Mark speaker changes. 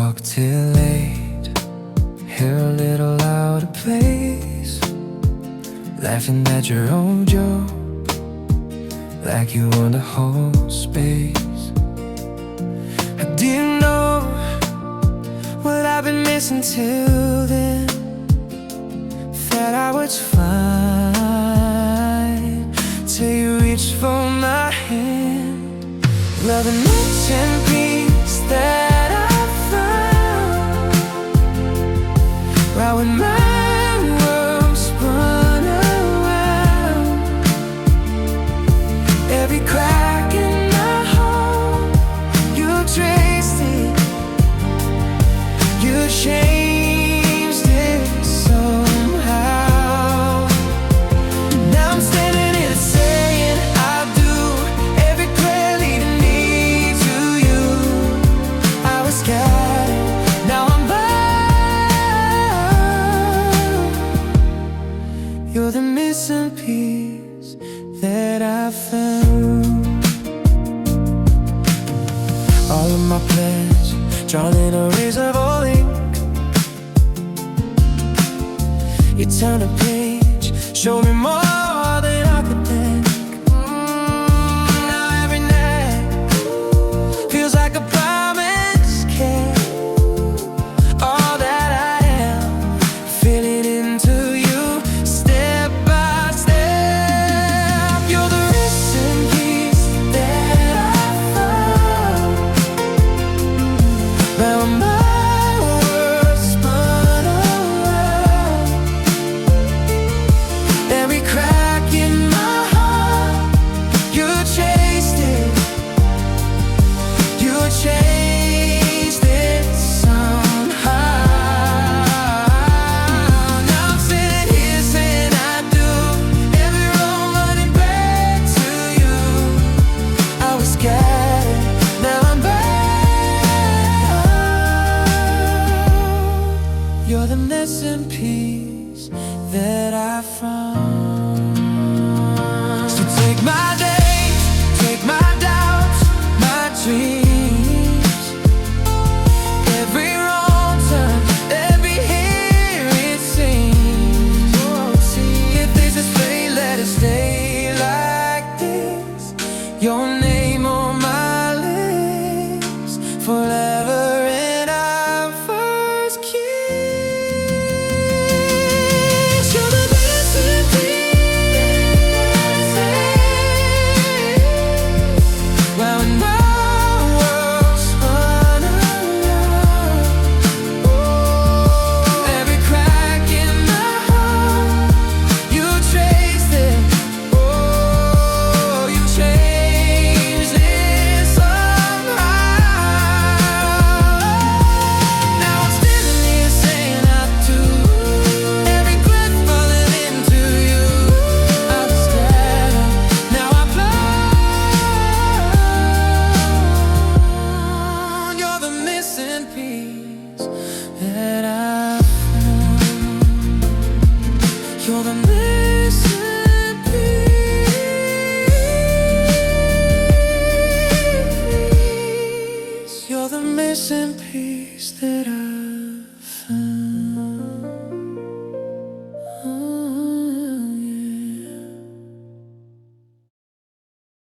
Speaker 1: walk till late, hair a little out of place, laughing at your own joke, like you own the whole space. I didn't know what I've been missing till then, that I was fine till you reached for my hand. Love and missing piece that I found right when my world spun around. Every crack in my heart, you traced it, you changed it somehow. Now I'm standing here saying I do, every prayer leading me to you. I was scattered, now I'm bound. You're the missing piece that I found. All of my plans drawn in erasable ink. You turn a page, show me more than I could think. Now every night feels like a promise kept. All that I am, feeling into you, step by step. You're the missing piece that I found right when my world spun around. Every crack in my heart, you chased it, you changed it somehow. Now I'm sitting here saying I do, every road running back to you. I was scattered, now I'm bound. You're the missing piece that I found. So take my days, take my doubts, my dreams, every wrong turn, let me hear it sing. If this is fate, let it stay like this. Your name on my lips forever, and our first kiss. You're the missing piece. Well, when my world spun around, every crack in my heart, you traced it. Oh, you changed it somehow. Now I'm standing here saying I do, every breath falling into you. I was scattered, now I'm found. You're the missing piece that I found. You're the missing piece. You're the missing piece that I